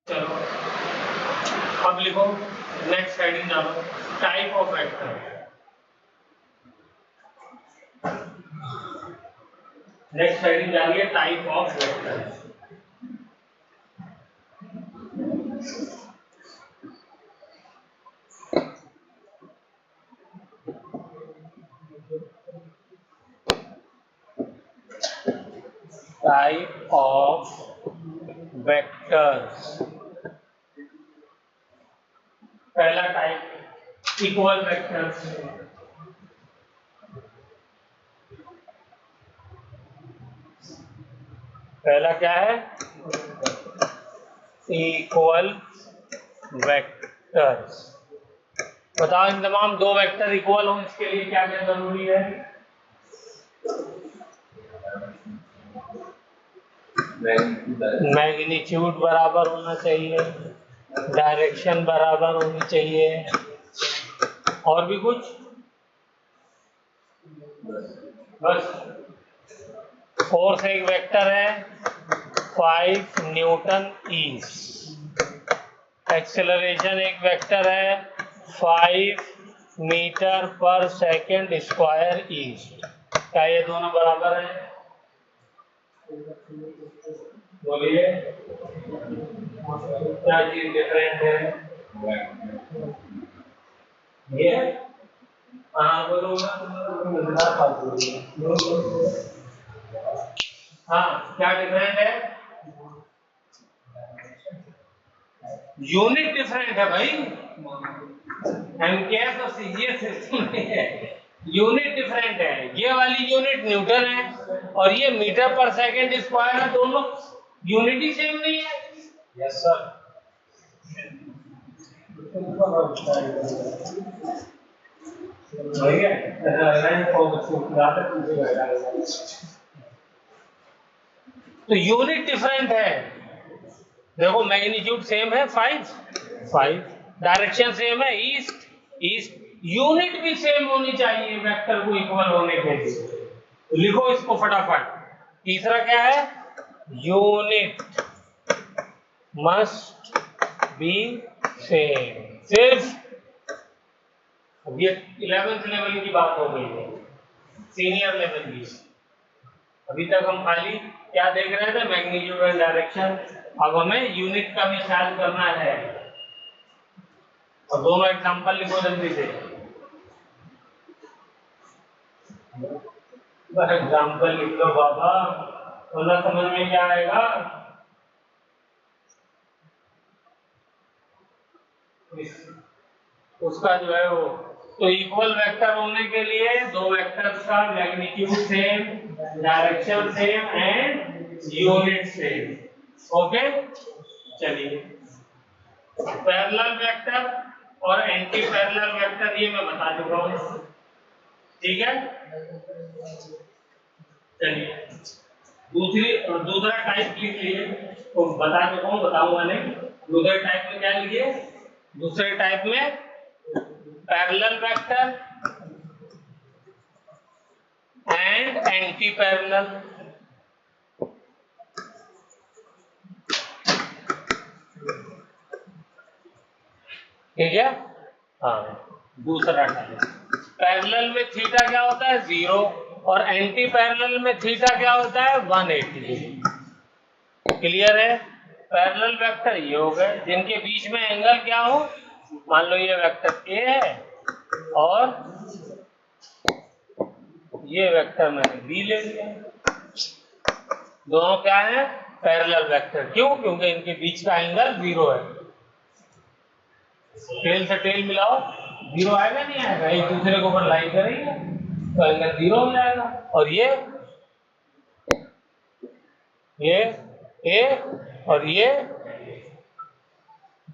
चलो अब लिखो नेक्स्ट हेडिंग डालो type of vector. Next heading डालिए type of vector. Type of vectors. पहला टाइप इक्वल वेक्टर्स। पहला क्या है? Equal vectors. बताओ इन तमाम दो वेक्टर इक्वल हो इसके लिए क्या क्या जरूरी है? मैग्नीट्यूड बराबर होना चाहिए, डायरेक्शन बराबर होनी चाहिए, और भी कुछ? बस। फोर्स एक वेक्टर है 5 न्यूटन ईच। एक्सेलरेशन एक वेक्टर है 5 मीटर पर सेकेंड स्क्वायर ईस्ट। क्या ये दोनों बराबर हैं? बोलिए क्या चीज डिफरेंट है? ये हाँ बोलो। हाँ क्या डिफरेंट है? यूनिट डिफरेंट है भाई। एमकेएस और सीजीएस सिस्टम में है यूनिट डिफरेंट है। ये वाली यूनिट न्यूटन है और ये मीटर पर सेकेंड स्क्वायर है। दोनों यूनिट ही सेम नहीं है। Yes sir. तो यूनिट डिफरेंट है। देखो मैग्नीट्यूड सेम है 5, डायरेक्शन सेम है ईस्ट, यूनिट भी सेम होनी चाहिए वेक्टर को इक्वल होने के लिए। तो लिखो इसको फटाफट। तीसरा क्या है? Unit must be same. सिर्फ अब ये 11th लेवल की बात हो गई है, सीनियर लेवल की। अभी तक हम खाली क्या देख रहे थे? Magnitude and direction. अब हमें यूनिट का भी ख्याल करना है। और दोनों एग्जांपल लिखो जल्दी से। बस एग्जांपल लिख लो बाबा, वरना समझ में क्या आएगा? उसका जो है वो तो इक्वल वेक्टर होने के लिए दो वेक्टर्स का magnitude same, direction same and unit same. Okay चलिए, पैरेलल वेक्टर और एंटी पैरेलल वेक्टर ये मैं बता चुका हूं। ठीक है चलिए, दूसरा टाइप लिख लीजिए। तो बता चुका हूं, बताऊंगा नहीं। दूसरे टाइप में क्या लिखिए? दूसरे टाइप में parallel vector and anti parallel. ठीक है हाँ। दूसरा टाइप पैरेलल में थीटा क्या होता है? 0 और एंटी पैरेलल में थीटा क्या होता है? 180। क्लियर है? पैरेलल वेक्टर ये हो गए जिनके बीच में एंगल क्या हो। मान लो ये वेक्टर ए है और ये वेक्टर मैंने बी ले लिया। दोनों क्या है? Parallel vector. क्यों? क्योंकि इनके बीच का एंगल 0 है। टेल से टेल मिलाओ, 0 आएगा नहीं आएगा? एक दूसरे के ऊपर लाइन करेंगे तो एंगल 0 हो जाएगा। और ये ए और ये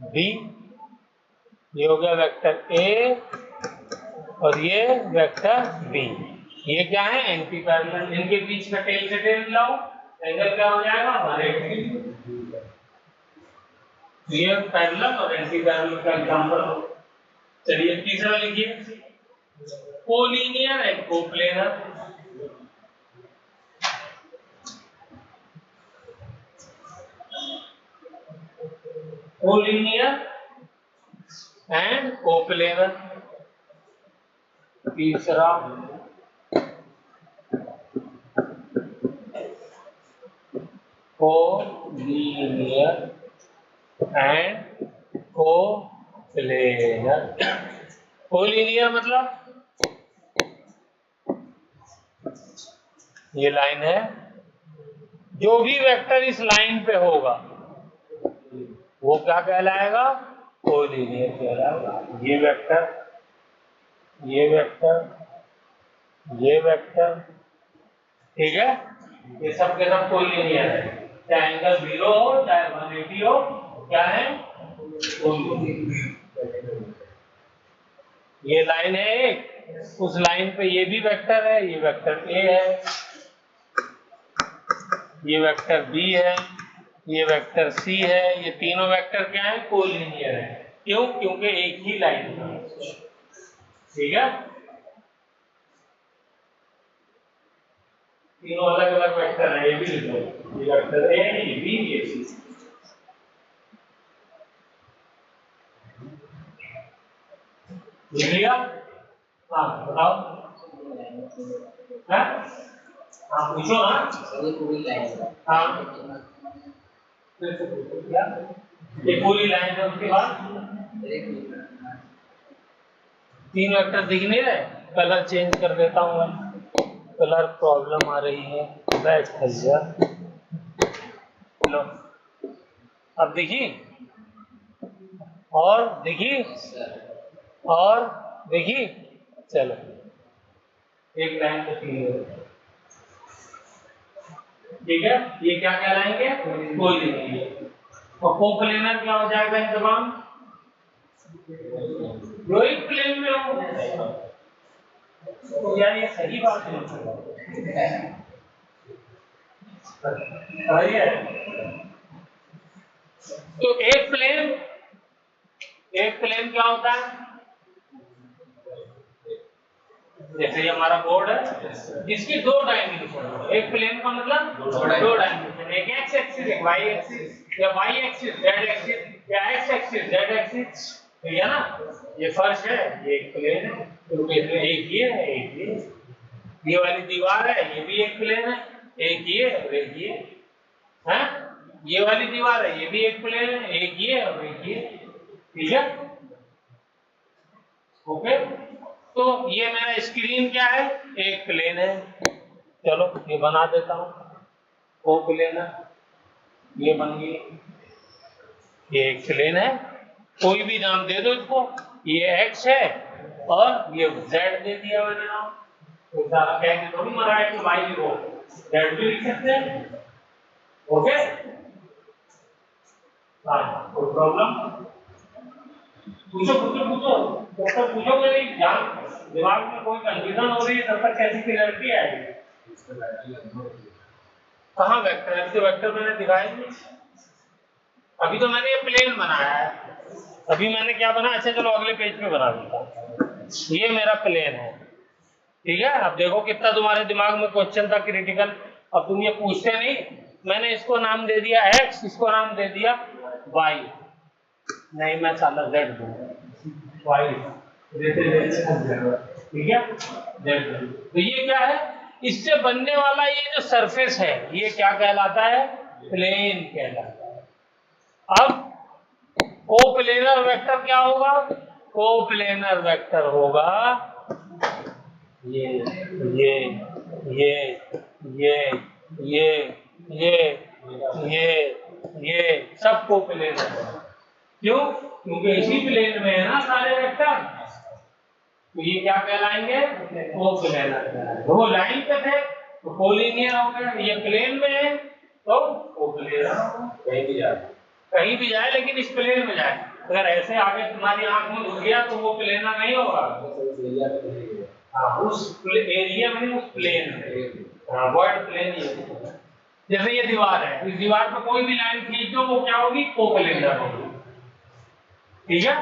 बी, ये हो गया वेक्टर ए और ये वेक्टर बी। ये क्या है? Anti parallel. इनके बीच का टेल से टेल मिलाओ, एंगल क्या हो जाएगा? 180। ये पैरेलल और एंटी पैरेलल का एग्जांपल हो। चलिए तीसरा लिखिए, collinear and coplanar. Collinear and coplanar. तीसरा कोलिनियर एंड कोप्लेनर। कोलिनियर मतलब ये लाइन है, जो भी वेक्टर इस लाइन पे होगा वो क्या कहलाएगा? कोलिनियर कहलाएगा। ये वेक्टर, ये वेक्टर, ये वेक्टर, ठीक है, ये सब के सब कोलिनियर है। चाहे एंगल 0 हो चाहे 180 हो, क्या है? कोलिनियर। ये लाइन है एक, उस लाइन पे ये भी वेक्टर है, ये वेक्टर ए है, ये वेक्टर बी है, ये वेक्टर सी है। ये तीनों वेक्टर क्या है? कोलिनियर है। क्यों? क्योंकि एक ही लाइन है, ठीक है। तीनों अलग अलग वेक्टर है, ये भी लिखो, ये वेक्टर ए, ये बी, ये सी। लिख लिया? हाँ बताओ। हाँ पूछो ना। हाँ ये पूरी लाइन है, उसके बाद 3 वेक्टर दिख नहीं रहे। कलर चेंज कर देता हूँ मैं, कलर प्रॉब्लम आ रही है। बैठ जा, लो अब देखी, और देखी, और देखी। चलो एक लाइन तो क्लियर, ठीक है। ये क्या कहलाएंगे? कोलिनियर। और कोप्लेनर क्या हो जाएगा इंतजाम? जो एक प्लेन में हो। तो यार ये सही बात है, सही है। तो एक प्लेन क्या होता है? जैसे ये हमारा बोर्ड है, जिसकी 2 डायमेंशन। एक प्लेन का मतलब 2 डायमेंशन, एक एक्स एक्सिस, एक वाई एक्सिस, या वाई एक्सिस जेड एक्सिस, या एक्स एक्सिस जेड एक्सिस, ठीक है ना। ये फर्श है, ये एक प्लेन है, तो इसमें एक ये है, एक ये वाली दीवार है, ये भी एक प्लेन है, एक ये और एक ये है। ये वाली दीवार है, ये भी एक प्लेन है, एक ये और एक ये, ठीक है। ओके, तो ये मेरा स्क्रीन क्या है? एक प्लेन है। चलो ये बना देता हूं, वो प्लेन है, ये बन गई। ये एक प्लेन है, कोई भी नाम दे दो इसको। ये एक्स है और ये जेड दे दिया मैंने नाम। तो सारा कह के थोड़ी मरा है कि वाई लिखो, जेड भी लिख सकते हैं। ओके, हाँ कोई प्रॉब्लम? पूछो पूछो पूछो, जब तक पूछोगे नहीं, ध्यान दिमाग में कोई कंफ्यूजन हो रही है तब तक कैसी क्लियरिटी आएगी? कहाँ वेक्टर है? वेक्टर मैंने दिखाया नहीं, अभी तो मैंने ये प्लेन बनाया है। अभी मैंने क्या बनाया? अच्छा चलो अगले पेज पे बना देता हूं। ये मेरा प्लेन है, ठीक है। अब देखो कितना तुम्हारे दिमाग में क्वेश्चन था क्रिटिकल। अब तुम ये पूछते नहीं, मैंने इसको नाम दे दिया एक्स, इसको नाम दे दिया वाई। नहीं मैं साला जेड दूंगा, वाई ठीक है, जेड। तो ये क्या है? इससे बनने वाला ये जो सरफेस है, ये क्या कहलाता है? प्लेन कहलाता है। अब कोप्लेनर वेक्टर क्या होगा? कोप्लेनर वेक्टर होगा ये ये ये ये ये ये ये सब कोप्लेनर है। क्यों? क्योंकि इसी प्लेन में है ना सारे वेक्टर। तो ये क्या कहलाएंगे? कोप्लेनर। वो लाइन पे थे तो कोलिनियर हो गए, ये प्लेन में है तो कोप्लेनर। कहीं भी जाए लेकिन इस प्लेन में जाए। अगर ऐसे आगे तुम्हारी आंख में घुस गया तो वो प्लेनर नहीं होगा। उस एरिया में, उस प्लेन में, वर्ड प्लेन ही है। जैसे ये दीवार है, इस दीवार पर कोई भी लाइन खींच दो वो क्या होगी? कोप्लेनर होगी, ठीक है।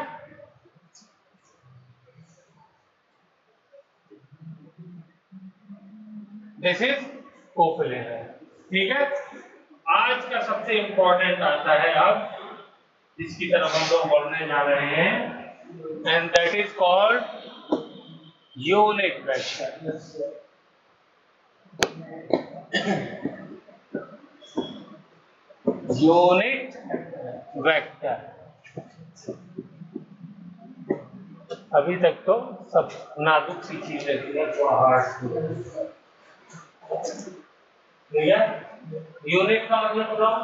दिस इज कोप्लेनर, ठीक है। आज का सबसे इंपॉर्टेंट आता है अब जिसकी तरफ हम लोग बढ़ने जा रहे हैं, and that is called unit vector. Unit vector. अभी तक तो सब नाजुक सी चीजें थी, थोड़ा हार्ड। ठीक है, यूनिट का मतलब बताओ,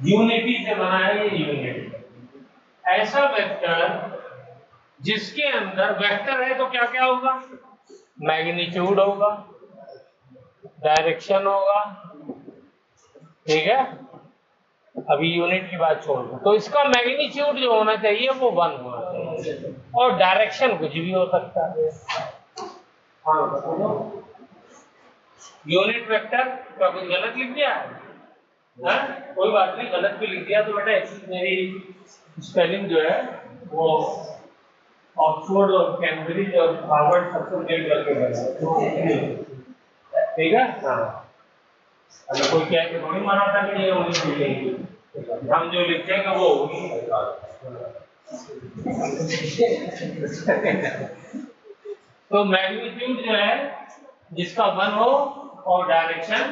यूनिटी से बना है ये यूनिट। ऐसा वेक्टर जिसके अंदर वेक्टर है तो क्या क्या होगा, मैग्नीट्यूड होगा, डायरेक्शन होगा, ठीक है। अभी यूनिट की बात छोड़ दो, तो इसका मैग्नीट्यूड जो होना चाहिए वो 1 होना चाहिए, और डायरेक्शन कुछ भी हो सकता है। हाँ, यूनिट वेक्टर का कुछ गलत लिख दिया है? हाँ? कोई बात नहीं, गलत भी लिख दिया तो बेटा मेरी स्पेलिंग जो है वो ऑक्सफोर्ड और कैम्ब्रिज और हार्वर्ड सबको डेट करके बना, ठीक है। हाँ, अगर कोई कह के थोड़ी माना था कि ये होनी चाहिए, हम जो लिखते हैं वो होगी। तो मैग्नीट्यूड जो है जिसका 1 हो और डायरेक्शन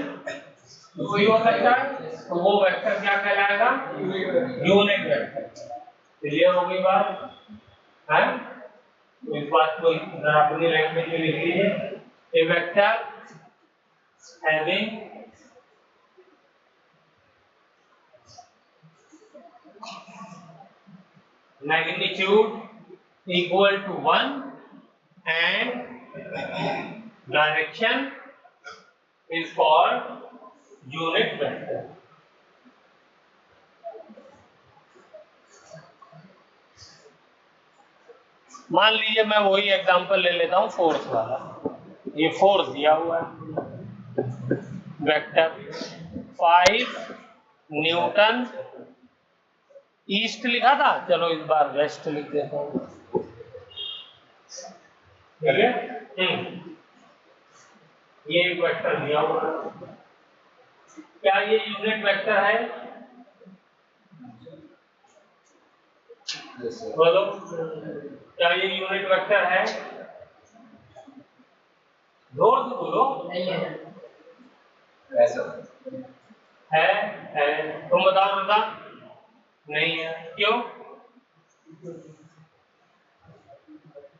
कोई हो सकता है, तो वो वेक्टर क्या कहलाएगा, यूनिट वेक्टर। क्लियर हो गई बात है? तो इस बात को अपनी लैंग्वेज में लिख लीजिए, a vector having magnitude equal to 1 and direction is called unit vector. मान लीजिए मैं वही एग्जांपल ले लेता हूं फोर्स वाला। ये फोर्स दिया हुआ है, वेक्टर 5 न्यूटन ईस्ट लिखा था, चलो इस बार वेस्ट लिख देता हूं, ठीक है। ये एक वेक्टर दिया हुआ है, क्या ये यूनिट वेक्टर है? बोलो, क्या ये यूनिट वेक्टर है? जोर से बोलो। नहीं है। है तुम बताओ बेटा। नहीं है, क्यों?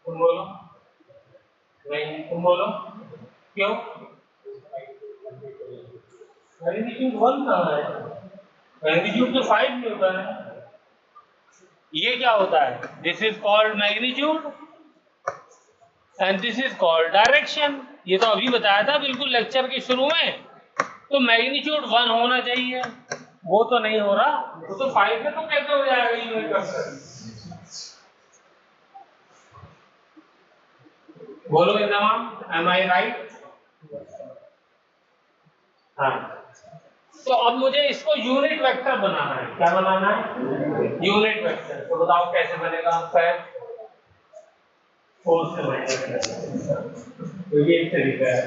तुम बोलो। नहीं, तुम बोलो क्यों? मैग्नीट्यूड 1 कहाँ है? मैग्नीट्यूड तो 5 न्यूटन है। ये क्या होता है? This is called magnitude and this is called direction. ये तो अभी बताया था बिल्कुल लेक्चर के शुरू में। तो मैग्नीट्यूड 1 होना चाहिए, वो तो नहीं हो रहा, वो तो 5 है, तो कैसे हो जाएगा यूनिट वेक्टर? बोलो एकदम, एम आई राइट? हाँ, तो अब मुझे इसको यूनिट वेक्टर बनाना है। क्या बनाना है? Unit vector. तो बताओ कैसे बनेगा? फोर्स से बनेगा, तो ये एक तरीका है।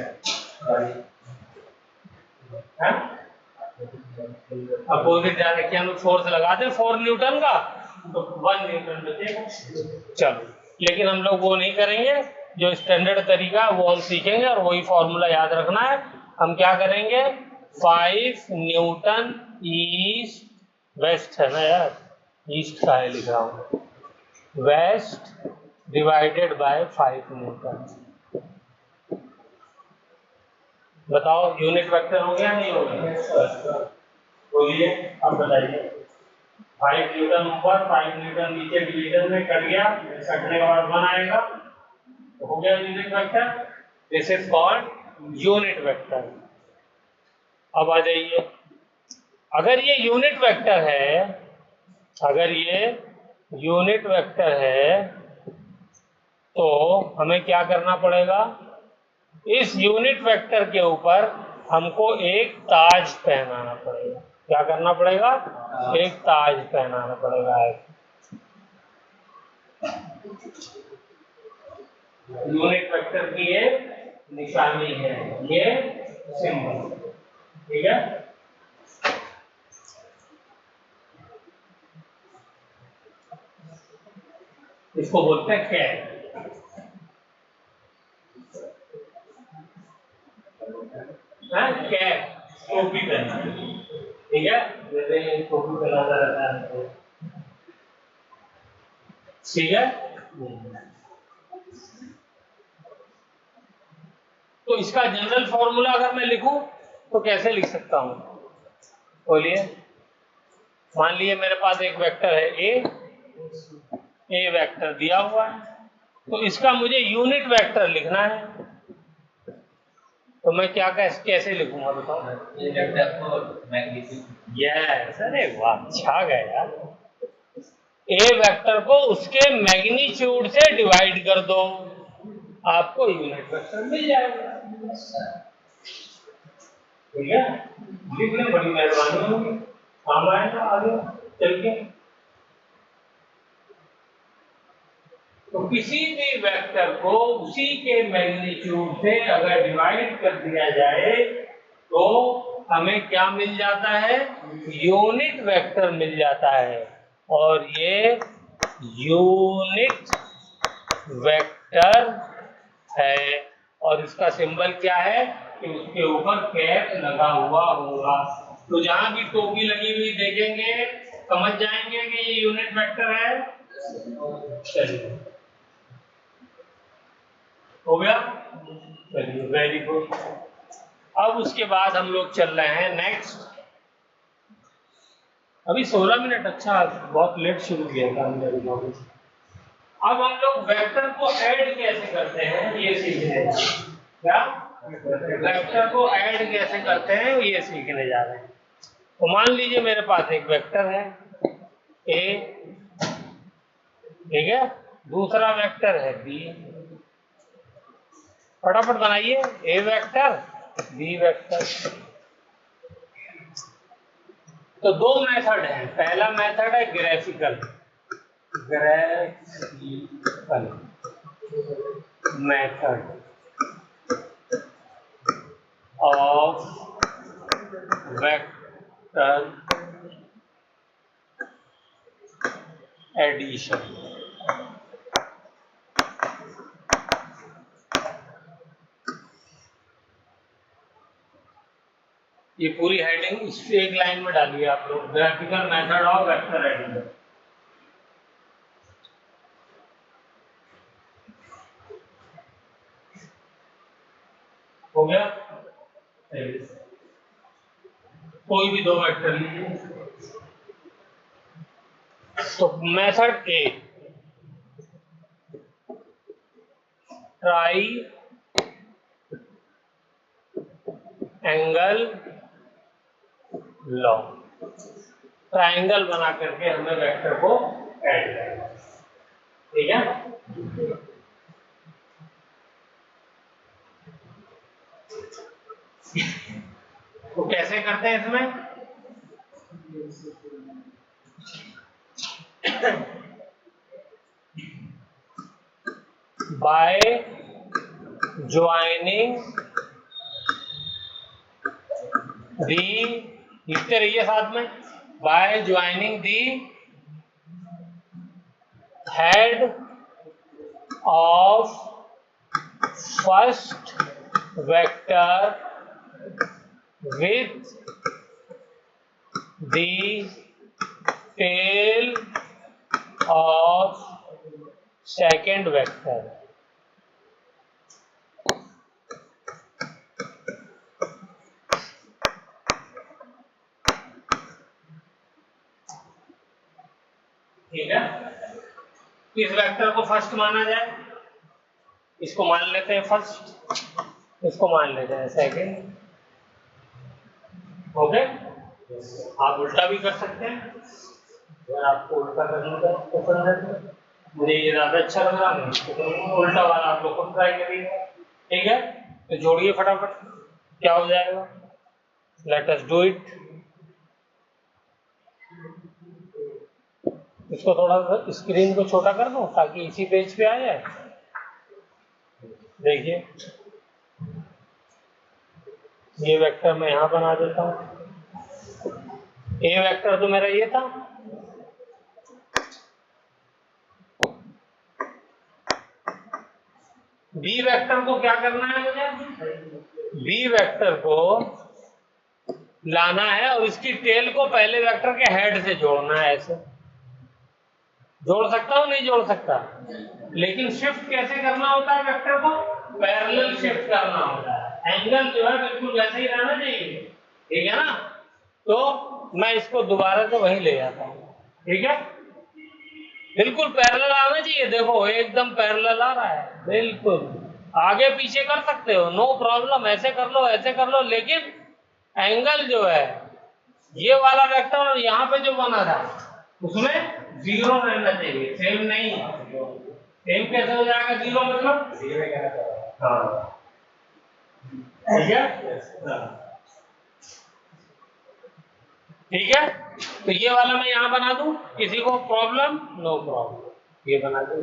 अपोजिट डायरेक्शन में फोर्स लगा दे 4 न्यूटन का, तो 1 न्यूटन बचेगा। चलो, लेकिन हम लोग वो नहीं करेंगे, जो स्टैंडर्ड तरीका है वो हम सीखेंगे, और वही फॉर्मूला याद रखना है। हम क्या करेंगे, 5 न्यूटन ईस्ट वेस्ट है ना यार, ईस्ट का है लिख रहा हूँ, वेस्ट डिवाइडेड बाय 5 न्यूटन। बताओ यूनिट वेक्टर हो गया नहीं हो गया? बोलिए, अब बताइए। 5 न्यूटन ऊपर 5 न्यूटन नीचे डिवीजन में कट गया, कटने के बाद 1 आएगा, तो हो गया unit vector. This is called unit vector. अब आ जाइए, अगर ये यूनिट वेक्टर है, अगर ये यूनिट वेक्टर है तो हमें क्या करना पड़ेगा, इस यूनिट वेक्टर के ऊपर हमको एक ताज पहनाना पड़ेगा। क्या करना पड़ेगा? एक ताज पहनाना पड़ेगा। यूनिट वेक्टर की ये निशानी है, ये सिंबल, ठीक है। इसको बोलते हैं कैप। कैप टोपी पहनना, ठीक है, जैसे टोपी पहनाता रहता है, ठीक है। तो इसका जनरल फॉर्मूला अगर मैं लिखूं तो कैसे लिख सकता हूं, बोलिए। मान लीजिए मेरे पास एक वेक्टर है ए वेक्टर दिया हुआ है, तो इसका मुझे यूनिट वेक्टर लिखना है, तो मैं क्या कैसे लिखूंगा बताओ। यस, अरे वाह, छा गए यार। ए वेक्टर को उसके मैग्नीट्यूड से डिवाइड कर दो, आपको यूनिट वेक्टर मिल जाएगा, ठीक है। लिख लें, बड़ी मेहरबानी होगी, काम आएगा आगे चल के। तो किसी भी वेक्टर को उसी के मैग्नीट्यूड से अगर डिवाइड कर दिया जाए तो हमें क्या मिल जाता है, यूनिट वेक्टर मिल जाता है। और ये यूनिट वेक्टर है, और इसका सिंबल क्या है कि उसके ऊपर कैप लगा हुआ होगा। तो जहां भी टोपी लगी हुई देखेंगे समझ जाएंगे कि ये यूनिट वेक्टर है। चलिए, हो गया, चलिए, वेरी गुड। अब उसके बाद हम लोग चल रहे हैं नेक्स्ट। अभी 16 मिनट, अच्छा बहुत लेट शुरू किया था हमने। अब हम लोग वेक्टर को ऐड कैसे करते हैं ये सीखने जा रहे हैं। क्या वेक्टर को ऐड कैसे करते हैं ये सीखने जा रहे हैं। तो मान लीजिए मेरे पास एक वेक्टर है ए, ठीक है, दूसरा वेक्टर है बी। फटाफट बनाइए, ए वेक्टर बी वेक्टर। तो दो मेथड हैं, पहला मेथड है graphical method of vector addition. ये पूरी हेडिंग इस एक लाइन में डालिए आप लोग, graphical method of vector addition. हो गया, कोई भी दो वेक्टर लीजिए। तो method A, triangle law, triangle बना करके हमें वेक्टर को ऐड करना, ठीक है। तो कैसे करते हैं इसमें, बाय ज्वाइनिंग दी, लिखते रहिए साथ में, by joining the head of first vector with the tail of second vector। ठीक है, किस वेक्टर को फर्स्ट माना जाए, इसको मान लेते हैं फर्स्ट, इसको मान लेते हैं सेकंड। ओके, आप उल्टा भी कर सकते हैं, अगर आपको उल्टा करने का पसंद है तो। मुझे ये ज्यादा अच्छा लग रहा है तो उल्टा वाला आप लोग खुद ट्राई करिए, ठीक है। तो जोड़िए फटाफट, क्या हो जाएगा, लेट अस डू इट। इसको थोड़ा सा स्क्रीन को छोटा कर दूं ताकि इसी पेज पे आ जाए। देखिए, ये वेक्टर मैं यहां बना देता हूं। ए वेक्टर तो मेरा ये था, बी वेक्टर को क्या करना है मुझे? बी वेक्टर को लाना है और इसकी टेल को पहले वेक्टर के हेड से जोड़ना है। ऐसे जोड़ सकता हूं, नहीं जोड़ सकता, लेकिन शिफ्ट कैसे करना होता है वेक्टर को? पैरेलल शिफ्ट करना होता है। एंगल जो है बिल्कुल वैसे ही रहना चाहिए, ठीक है ना? तो मैं इसको दोबारा से वहीं ले जाता हूं, ठीक है? बिल्कुल पैरेलल आना चाहिए। देखो एकदम पैरेलल आ रहा है, बिल्कुल। आगे पीछे कर सकते हो, नो प्रॉब्लम, ऐसे कर लो, ऐसे कर लो, लेकिन एंगल जो है ये वाला वेक्टर और यहाँ पे जो बना था उसमें 0 रहना चाहिए, सेम नहीं। सेम कैसे हो जाएगा 0? मतलब हाँ, ठीक है, ठीक है। तो ये वाला मैं यहाँ बना दूं, किसी को प्रॉब्लम? नो प्रॉब्लम, ये बना दूं,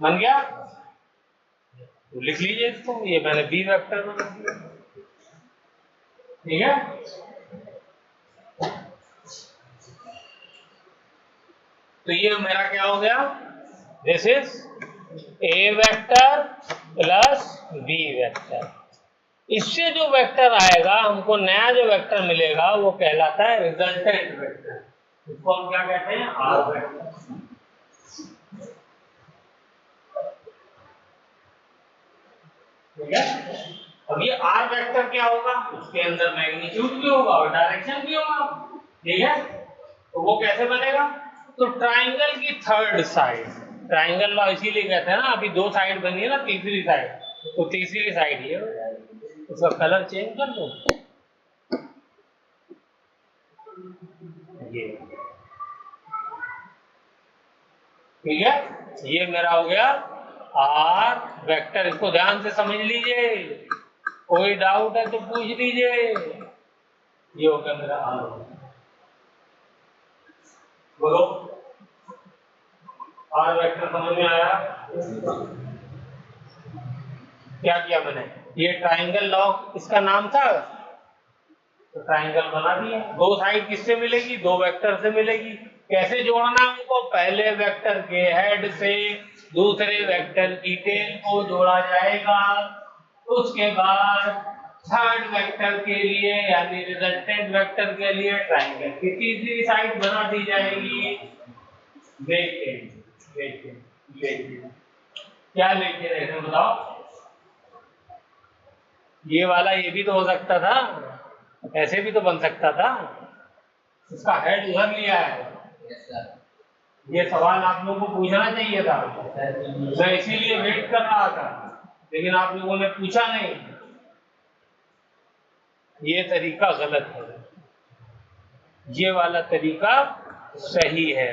बन गया। तो लिख लीजिए इसको, ये मैंने बी वेक्टर बना दिया, ठीक है। तो ये मेरा क्या हो गया? This is A vector plus B vector. इससे जो वेक्टर आएगा, हमको नया जो वेक्टर मिलेगा, वो कहलाता है रिजल्टेंट वेक्टर। इसको हम क्या कहते हैं? आर वेक्टर, ठीक है। अब ये आर वेक्टर क्या होगा? उसके अंदर मैग्नीट्यूड भी होगा और डायरेक्शन भी होगा, ठीक है। तो वो कैसे बनेगा? तो ट्राइंगल की थर्ड साइड, ट्राइंगल लॉ इसीलिए कहते हैं ना, अभी 2 साइड बनी है ना, तीसरी साइड, तो तीसरी साइड ये हो जाएगी। उसका कलर चेंज कर दो, ये, ठीक है। ये मेरा हो गया आर वेक्टर। इसको ध्यान से समझ लीजिए, कोई डाउट है तो पूछ लीजिए। ये हो गया मेरा आर, बोलो आर वेक्टर समझ में आया? क्या किया मैंने? ये ट्राइंगल लॉ इसका नाम था, तो ट्राइंगल बना दिया। 2 साइड किससे मिलेगी? 2 वेक्टर से मिलेगी। कैसे जोड़ना है उनको? पहले वेक्टर के हेड से दूसरे वेक्टर की टेल को जोड़ा जाएगा, उसके बाद थर्ड वेक्टर के लिए यानी रिजल्टेंट वेक्टर के लिए ट्राइंगल की तीसरी साइड बना दी जाएगी। देखिए देखिए देखिए, क्या लेके रहे बताओ? ये वाला ये भी तो हो सकता था, ऐसे भी तो बन सकता था। इसका हेड उधर लिया है। ये सवाल आप लोगों को पूछना चाहिए था, मैं इसीलिए वेट कर रहा था, लेकिन आप लोगों ने पूछा नहीं। ये तरीका गलत है, ये वाला तरीका सही है,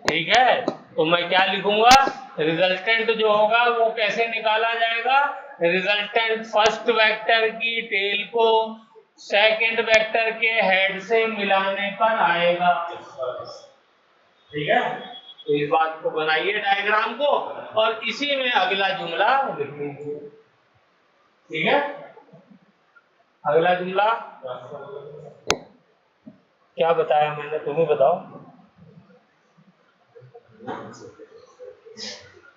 ठीक है। तो मैं क्या लिखूंगा? रिजल्टेंट जो होगा वो कैसे निकाला जाएगा? रिजल्टेंट फर्स्ट वेक्टर की टेल को सेकंड वेक्टर के हेड से मिलाने पर आएगा, ठीक है। तो इस बात को बनाइए डायग्राम को, और इसी में अगला जुमला लिख लीजिए, ठीक है। अगला जुमला क्या बताया मैंने, तुम्हें बताओ।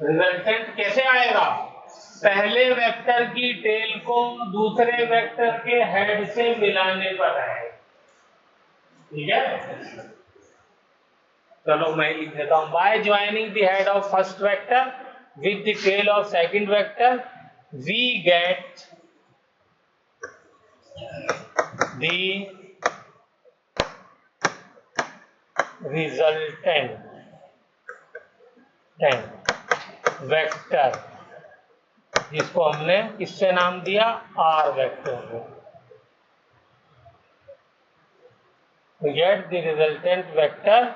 रिजल्टेंट कैसे आएगा? पहले वेक्टर की टेल को दूसरे वेक्टर के हेड से मिलाने पर आएगा, ठीक है। चलो मैं लिख देता हूं, by joining the head of first vector with the tail of second vector we get the resultant vector, जिसको हमने किससे नाम दिया? आर वेक्टर को। We get the resultant vector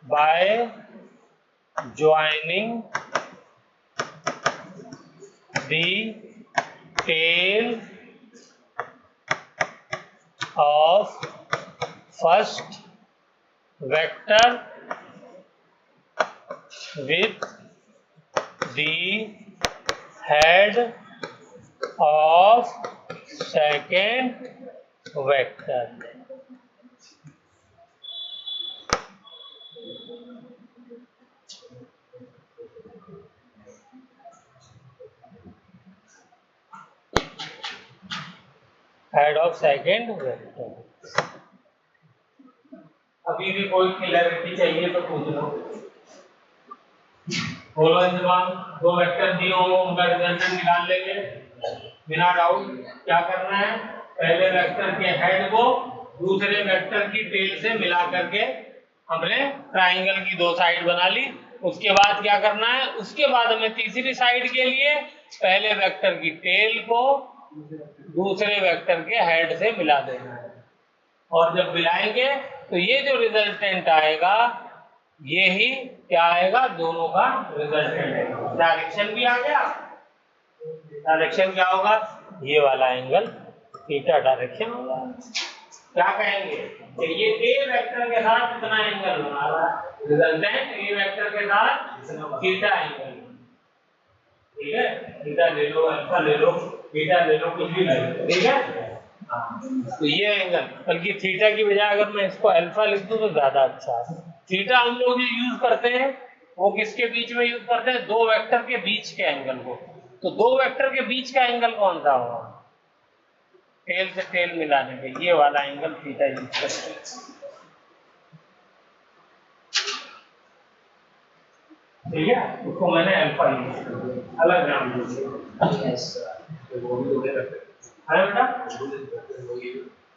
by joining the tail of first vector with the head of second vector. Head of second vector. अभी भी कोई clarity चाहिए तो पूछ लो। बोलो इंतजाम, दो वेक्टर दिए हो उनका रिजल्टेंट निकाल लेंगे बिना डाउट। क्या करना है, पहले वेक्टर के हेड को दूसरे वेक्टर की टेल से मिला करके हमने ट्राइंगल की दो साइड बना ली। उसके बाद क्या करना है, उसके बाद हमें तीसरी साइड के लिए पहले वेक्टर की टेल को दूसरे वेक्टर के हेड से मिला देना है। और जब मिलाएंगे तो ये जो रिजल्टेंट आएगा ये ही क्या आएगा, दोनों का रिजल्टेंट आएगा। डायरेक्शन भी आ गया, डायरेक्शन क्या होगा, ये वाला एंगल थीटा डायरेक्शन होगा। क्या कहेंगे कि ये ए वेक्टर के साथ कितना एंगल बना रहा है, रिजल्टेंट ए वेक्टर के साथ थीटा एंगल। ठीक है, थीटा ले लो, अल्फा ले लो, बीटा ले लो, कुछ भी ले लो। ठीक है, तो ये एंगल, बल्कि थीटा की बजाय अगर मैं इसको अल्फा लिख दूं तो ज्यादा अच्छा है। थीटा हम लोग जो यूज करते हैं वो किसके बीच में यूज करते हैं, दो वेक्टर के बीच के एंगल को। तो दो वेक्टर के बीच का एंगल कौन सा होगा, टेल से टेल मिलाने के, ये वाला एंगल थीटा यूज करते हैं। ठीक है, उसको मैंने अल्फा यूज कर दिया, अलग नाम दिया है बेटा।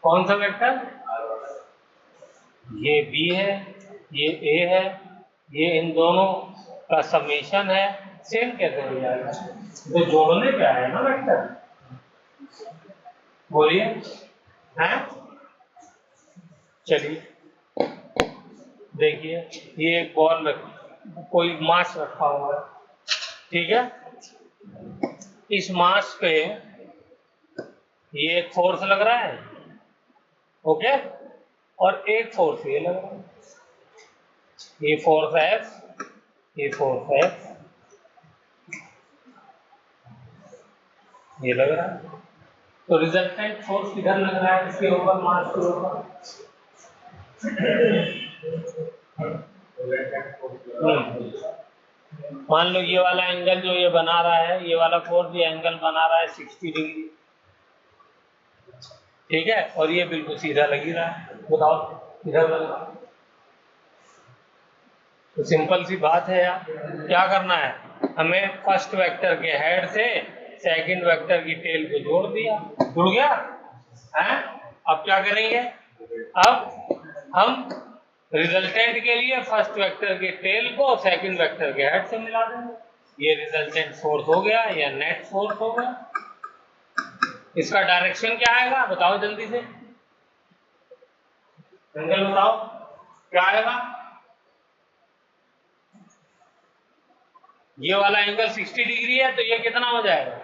कौन सा वेक्टर, ये बी है, ये ए है, ये इन दोनों का समेशन है। सेम कैसे हो जाएगा, तो जोड़ने क्या है ना वेक्टर, बोलिए हैं। चलिए देखिए, ये एक बॉल कोई मास रखा हुआ है, ठीक है। इस मास पे ये एक फोर्स लग रहा है, ओके, और एक फोर्स ये लग रहा है, ये फोर्स F, ये फोर्स F, ये लग रहा है। तो रिजल्टेंट फोर्स किधर लग रहा है, इसके ऊपर, मास के ऊपर। मान लो ये वाला एंगल जो ये बना रहा है, ये वाला फोर्स ये एंगल बना रहा है 60 डिग्री, ठीक है, और ये बिल्कुल सीधा लग ही रहा है। बताओ इधर लग रहा है, तो सिंपल सी बात है यार। क्या करना है, हमें फर्स्ट वेक्टर के हेड से सेकंड वेक्टर की टेल को जोड़ दिया, जुड़ गया है। अब क्या करेंगे, अब हम रिजल्टेंट के लिए फर्स्ट वेक्टर के टेल को सेकंड वेक्टर के हेड से मिला देंगे। ये रिजल्टेंट फोर्स हो गया या नेट फोर्स हो गया। इसका डायरेक्शन क्या आएगा, बताओ जल्दी से, एंगल बताओ क्या आएगा। ये वाला एंगल 60 डिग्री है, तो ये कितना हो जाएगा,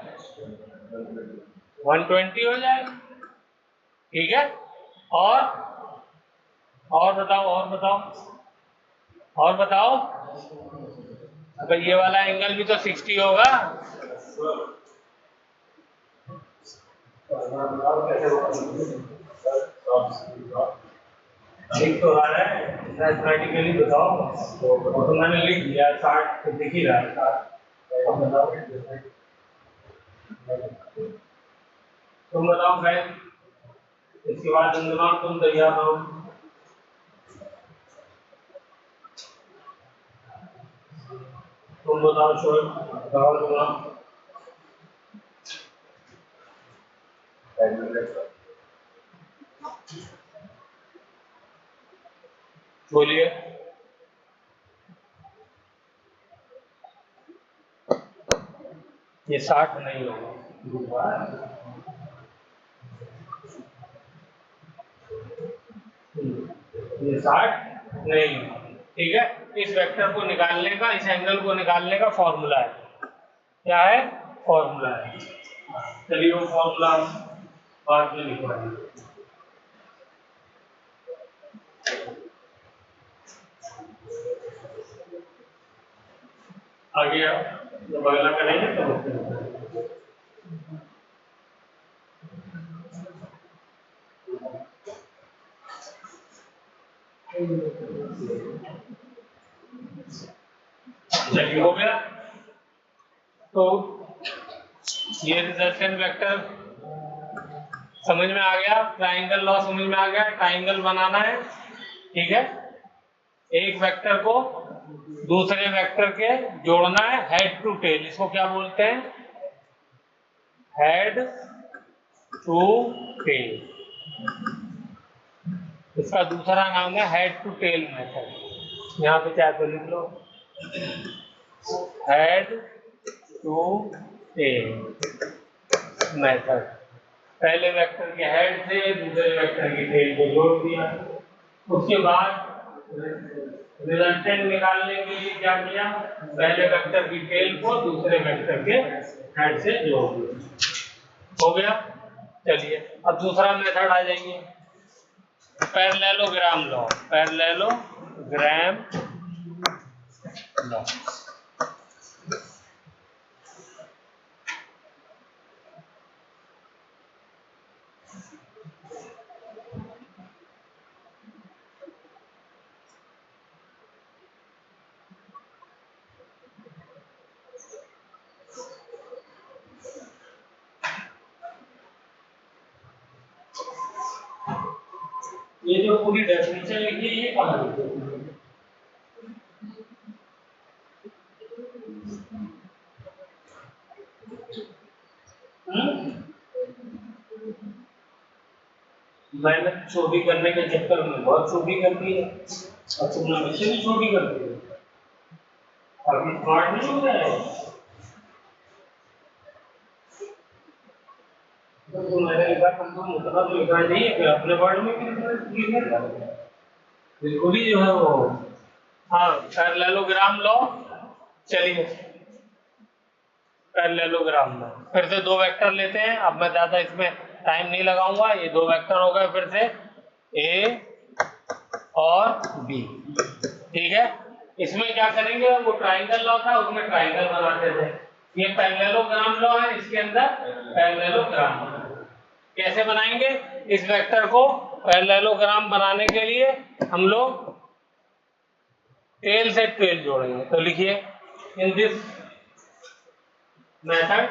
120 हो जाएगा। ठीक है, और बताओ, और बताओ, और बताओ। अगर ये वाला एंगल भी तो 60 होगा, लिख तो रहा है, मैथमेटिकली बताओ, तो मैंने लिख दिया 60, तो दिख ही रहा है 60। तुम बताओ फ्रेंड, इसके बाद तुम तैयार रहो। तुम बताओ शोएब, बताओ बोलिए। ये 60 नहीं होगा, ये 60 नहीं होगा। ठीक है, इस वेक्टर को निकालने का, इस एंगल को निकालने का फॉर्मूला है, क्या है, फॉर्मूला है। चलिए वो फॉर्मूला बाद में लिखवाइए। आगे जब अगला करेंगे तो चलिए हो गया। तो ये रिजल्टेंट वेक्टर समझ में आ गया? ट्राइंगल लॉ समझ में आ गया? ट्राइंगल बनाना है, ठीक है। एक वेक्टर को दूसरे वेक्टर के जोड़ना है, हेड टू टेल। इसको क्या बोलते हैं? Head to tail. इसका दूसरा नाम है हेड टू टेल मेथड। यहाँ पे चाहे तो लिख लो, हेड टू टेल मेथड। पहले वेक्टर के हेड से दूसरे वेक्टर की टेल को जोड़ दिया। उसके बाद रिजल्टेंट निकालने के लिए क्या किया? पहले वेक्टर की टेल को दूसरे वेक्टर के हेड से जोड़ दिया। हो गया? चलिए अब दूसरा मेथड आ जाइए, पैरेललोग्राम लॉ। Parallelogram law. ये जो पूरी डेफिनेशन लिखी है ये कहाँ लिखी है? मैंने छोटी करने के चक्कर में बहुत छोटी कर दी है, और तुमने वैसे भी छोटी कर दी है। अभी स्मार्ट नहीं हो रहा है तो मैंने लिखा तुम उतना तो लिखना चाहिए कि अपने वर्ड में भी लिखना। बिल्कुल ही जो है वो, हाँ पैरेललोग्राम लॉ। चलिए पैरेललोग्राम में फिर से दो वेक्टर लेते हैं। अब मैं ज्यादा इसमें टाइम नहीं लगाऊंगा। ये दो वेक्टर हो गए फिर से ए और बी, ठीक है। इसमें क्या करेंगे? वो ट्राइंगल लॉ था, उसमें ट्राइंगल बनाते थे। ये पैरेललोग्राम लॉ है, इसके अंदर पैरेललोग्राम कैसे बनाएंगे? इस वेक्टर को पैरेललोग्राम बनाने के लिए हम लोग टेल से टेल जोड़ेंगे। तो लिखिए, in this method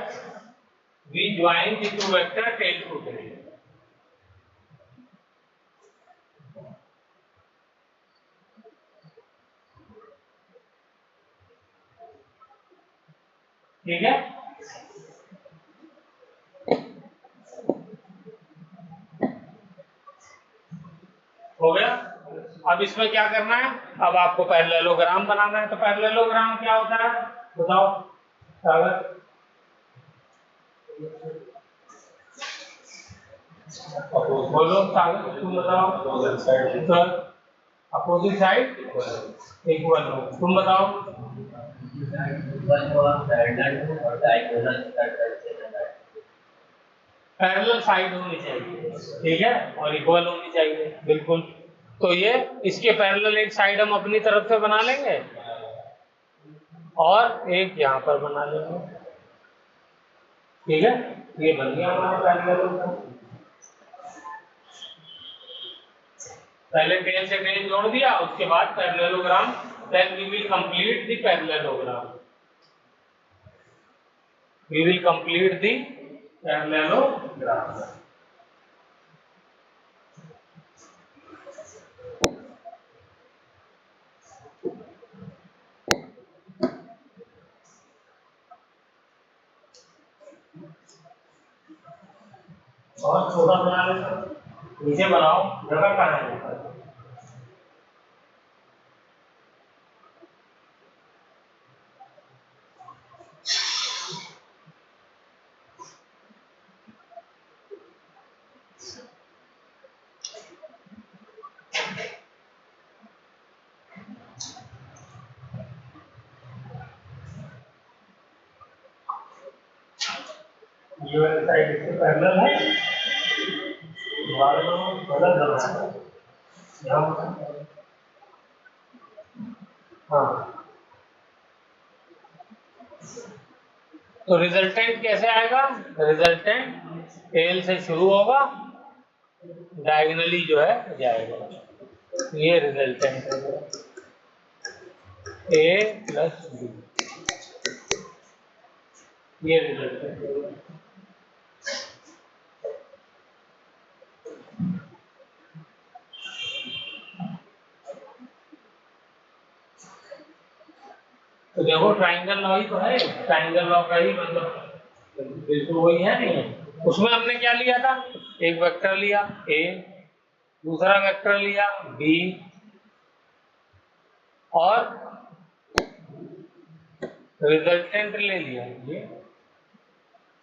we join the two vector tail to tail. ठीक है, हो गया। अब इसमें क्या करना है? अब आपको पैरेललोग्राम बनाना है। तो पैरेललोग्राम क्या होता है बताओ सागर? बोलो सागर, तुम बताओ। सर अपोजिट साइड इक्वल हो। तुम बताओ। पैरेलल साइड होनी चाहिए, ठीक है, और इक्वल होनी चाहिए, बिल्कुल। तो ये इसके पैरेलल एक साइड हम अपनी तरफ से बना लेंगे और एक यहाँ पर बना लेंगे, ठीक है। ये बन गया हमारा पैरेललोग्राम। पहले टेल से टेल जोड़ दिया, उसके बाद parallelogram, then we will complete the parallelogram. We will complete the parallelogram. और छोटा बना लेते, नीचे बनाओ, जगह कहाँ है? ये वाली साइड इससे पैरेलल है, गलत बना है यहाँ। हाँ, तो रिजल्टेंट कैसे आएगा? रिजल्टेंट टेल से शुरू होगा, डायगोनली जो है जाएगा। ये रिजल्टेंट है ए प्लस बी, ये रिजल्टेंट है। तो देखो ट्राइंगल लॉ ही तो है, ट्राइंगल लॉ का ही मतलब बिल्कुल वही है नहीं। उसमें हमने क्या लिया था, एक वेक्टर लिया ए, दूसरा वेक्टर लिया बी, और रिजल्टेंट ले लिया। ये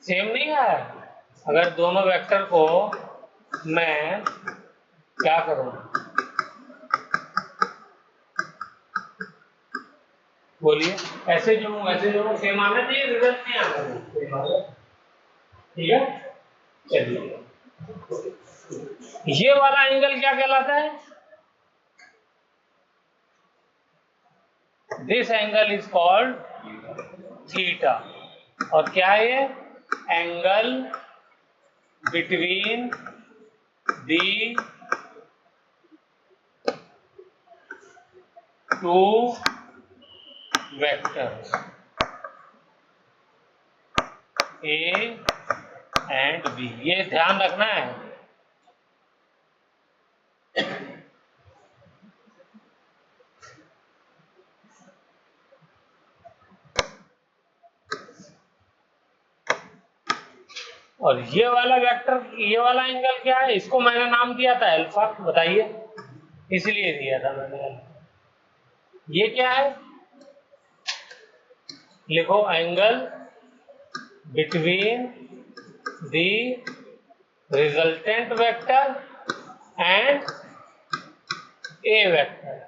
सेम नहीं है। अगर दोनों वेक्टर को मैं क्या करूं, बोलिए, ऐसे जो सेम आना चाहिए, रिजल्ट नहीं आना चाहिए। ठीक है, चलिए ये वाला एंगल क्या कहलाता है, this angle is called theta. और क्या है ये, angle between the two vectors A and B. ये ध्यान रखना है। और ये वाला वेक्टर, ये वाला एंगल क्या है, इसको मैंने नाम दिया था अल्फा, बताइए, इसलिए दिया था मैंने। ये क्या है, लिखो angle between the resultant vector and A vector.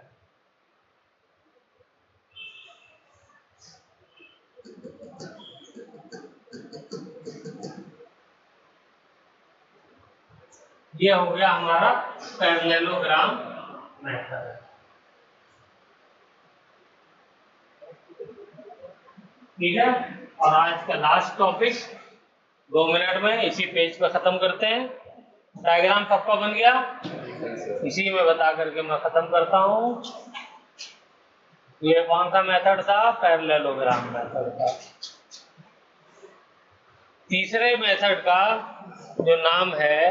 ये हो गया हमारा पैरेललोग्राम मेथड। ठीक है, और आज का लास्ट टॉपिक 2 मिनट में इसी पेज पे खत्म करते हैं। डायग्राम सबका बन गया, इसी में बता करके मैं खत्म करता हूं। ये कौन सा मेथड था, पैरेललोग्राम मेथड था। तीसरे मेथड का जो नाम है,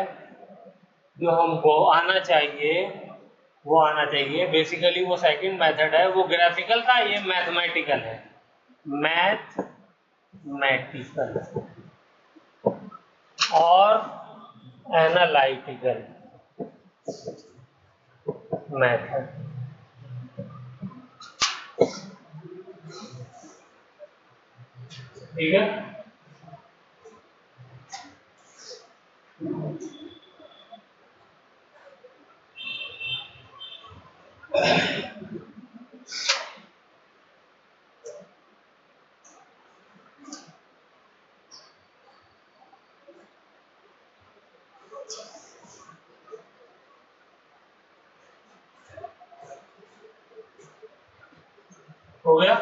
जो हमको आना चाहिए, वो आना चाहिए, बेसिकली वो सेकंड मेथड है, वो ग्राफिकल था, ये मैथमेटिकल है। मैथमेटिकल और एनालिटिकल मेथड। ठीक है, हो गया।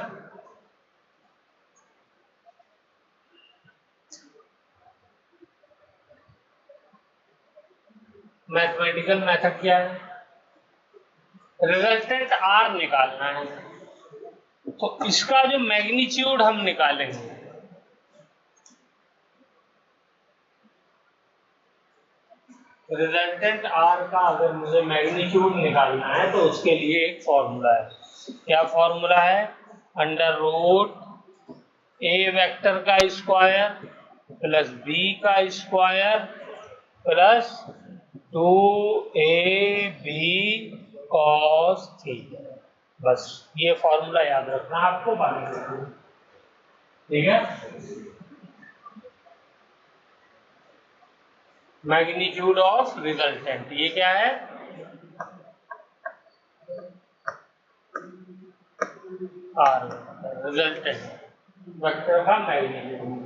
मैथमेटिकल मेथड क्या है, रिजल्टेंट आर निकालना है, तो इसका जो मैग्नीट्यूड हम निकालेंगे, रिजल्टेंट आर का अगर मुझे मैग्नीट्यूड निकालना है तो उसके लिए एक फॉर्मूला है। क्या फॉर्मूला है, अंडर रूट ए वेक्टर का स्क्वायर प्लस बी का square plus 2ab cos theta. बस ये फॉर्मूला याद रखना आपको बाकी में। ठीक है, मैग्नीट्यूड ऑफ रिजल्टेंट, ये क्या है, आर रिजल्टेंट वेक्टर का मैग्नीट्यूड।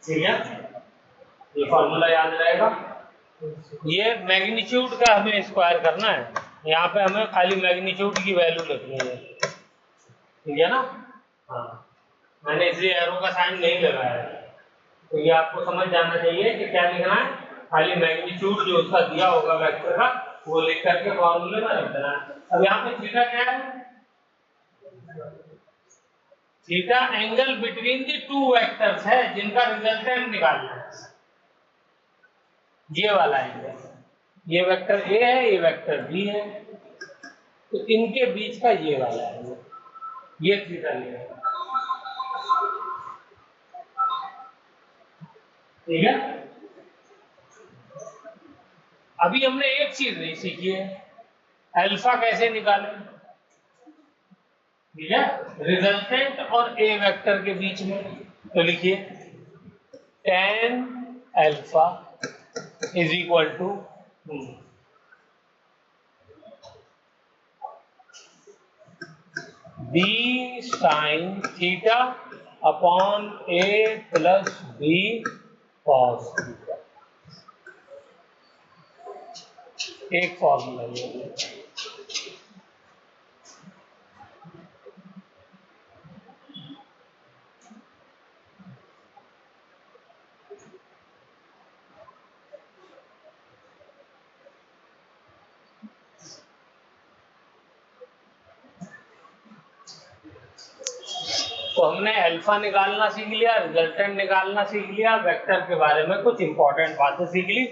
ठीक है, ये फॉर्मूला याद रहेगा। ये मैग्नीट्यूड का हमें स्क्वायर करना है, यहाँ पे हमें खाली मैग्नीट्यूड की वैल्यू लिखनी है। ठीक है ना। हाँ, मैंने इसलिए एरो का साइन नहीं लगाया है। तो ये आपको समझ जाना चाहिए कि क्या लिखना है, खाली मैग्नीट्यूड जो उसका दिया होगा वेक्टर का वो लिख करके फॉर्मूले में रख देना है। अब यहाँ पे थीटा क्या है, theta angle between the two vectors है जिनका रिजल्टेंट निकालना है, ये वाला एंगल, ये वेक्टर ए है, ये वेक्टर बी है, तो इनके बीच का ये वाला एंगल, ये थीटा लिया, ठीक है। अभी हमने एक चीज नहीं सीखी है, अल्फा कैसे निकालें, ठीक है, रिजल्टेंट और ए वेक्टर के बीच में। तो लिखिए tan alpha is equal to b sin theta upon a plus b cos theta. एक फॉर्मूला ये, तो हमने अल्फा निकालना सीख लिया, रिजल्टेंट निकालना सीख लिया, वेक्टर के बारे में कुछ इंपॉर्टेंट बातें सीख ली।